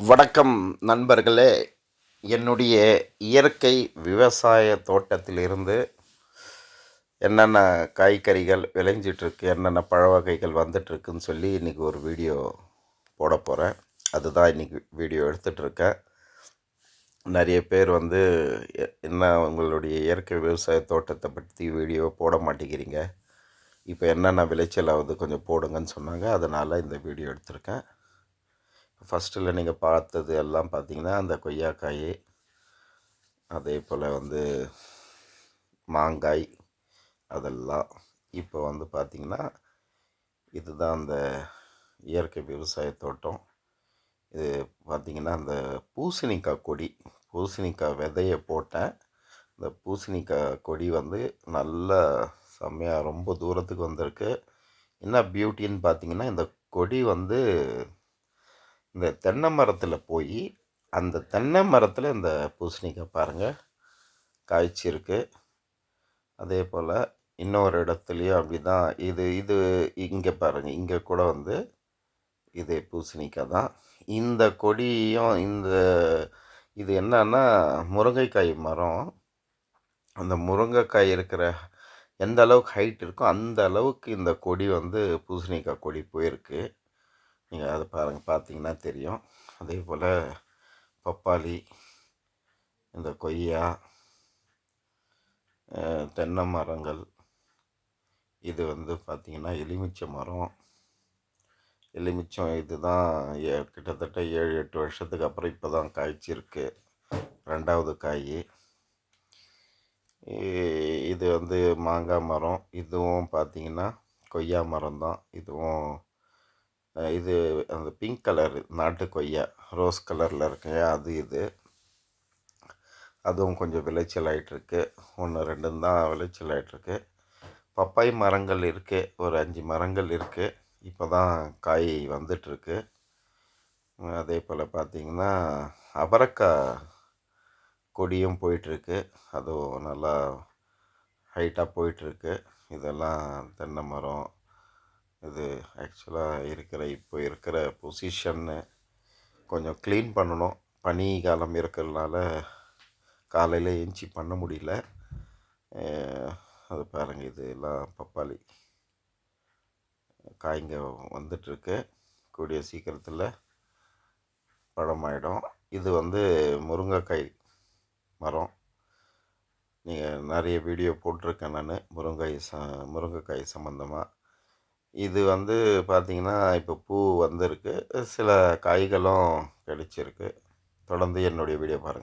வணக்கம் நண்பர்களே. என்னுடைய இயற்கை விவசாய தோட்டத்திலிருந்து என்னென்ன காய்கறிகள் விளைஞ்சிட்ருக்கு, என்னென்ன பழ வகைகள் வந்துட்டுருக்குன்னு சொல்லி இன்றைக்கி ஒரு வீடியோ போட போகிறேன். அதுதான் இன்றைக்கி வீடியோ எடுத்துகிட்ருக்கேன். நிறைய பேர் வந்து என்ன உங்களுடைய இயற்கை விவசாய தோட்டத்தை பற்றி வீடியோ போட மாட்டேங்கிறீங்க, இப்போ என்னென்ன விளைச்சல் ஆகுது கொஞ்சம் போடுங்கன்னு சொன்னாங்க. அதனால் இந்த வீடியோ எடுத்திருக்கேன். ஃபஸ்ட்டில் நீங்கள் பார்த்தது எல்லாம் பார்த்திங்கன்னா அந்த கொய்யாக்காய், அதே போல் வந்து மாங்காய், அதெல்லாம். இப்போ வந்து பார்த்திங்கன்னா இதுதான் அந்த இயற்கை விவசாய தோட்டம். இது பார்த்திங்கன்னா அந்த பூசணிக்காய் கொடி, பூசணிக்காய் விதையை போட்டேன். இந்த பூசணிக்காய் கொடி வந்து நல்லா செம்மையாக ரொம்ப தூரத்துக்கு வந்திருக்கு. என்ன பியூட்டின்னு பார்த்திங்கன்னா, இந்த கொடி வந்து இந்த தென்னை மரத்தில் போய் அந்த தென்னை மரத்தில் இந்த பூசணிக்காய் பாருங்கள் காய்ச்சிருக்கு. அதே போல் இன்னொரு இடத்துலையும் அப்படி தான். இது இது இங்கே பாருங்கள், இங்கே கூட வந்து இதே பூசணிக்காய் தான். இந்த கொடியும் இது என்னன்னா முருங்கைக்காய் மரம். அந்த முருங்கைக்காய் இருக்கிற எந்த அளவுக்கு ஹைட் இருக்கோ அந்த அளவுக்கு இந்த கொடி வந்து பூசணிக்காய் கொடி போயிருக்கு. நீங்கள் அதை பார்த்தீங்கன்னா தெரியும். அதே போல் பப்பாளி, இந்த கொய்யா, தென்னை மரங்கள், இது வந்து பார்த்திங்கன்னா எலுமிச்சை மரம். எலுமிச்சம் இது தான் கிட்டத்தட்ட 7-8 வருஷத்துக்கு அப்புறம் இப்போ தான் காய்ச்சிருக்கு, 2வது காய். இது வந்து மாங்காய் மரம். இதுவும் பார்த்திங்கன்னா கொய்யா மரம் தான். இதுவும் இது அந்த பிங்க் கலர் நாட்டு கொய்யா, ரோஸ் கலரில் இருக்குங்க, அது இது. அதுவும் கொஞ்சம் விளைச்சல் ஆகிட்டுருக்கு. 1-2 தான் விளைச்சல் ஆகிட்டுருக்கு. பப்பாய் மரங்கள் இருக்குது, ஒரு 5 மரங்கள் இருக்குது. இப்போ தான் காய் வந்துட்டுருக்கு. அதே போல் பார்த்திங்கன்னா அவரைக்காய் கொடியும் போயிட்டுருக்கு. அதுவும் நல்லா ஹைட்டாக போயிட்டுருக்கு. இதெல்லாம் தென்னை மரம். இது ஆக்சுவலாக இப்போ இருக்கிற பொசிஷன்னு கொஞ்சம் க்ளீன் பண்ணணும். பனி காலம் இருக்கிறதுனால காலையில் எழுந்துச்சி பண்ண முடியல. அது பாருங்கள், இது எல்லாம் பப்பாளி காய்ங்க வந்துட்டுருக்கு. கூடிய சீக்கிரத்தில் பழமாயிடும். இது வந்து முருங்கைக்காய் மரம். நீங்கள் நிறைய வீடியோ போட்டிருக்கேன் நான் முருங்கைக்காய் சம்மந்தமாக. இது வந்து பார்த்திங்கன்னா இப்போ பூ வந்திருக்கு, சில காய்களும் கிடைச்சிருக்கு. தொடர்ந்து என்னுடைய வீடியோ பாருங்கள்.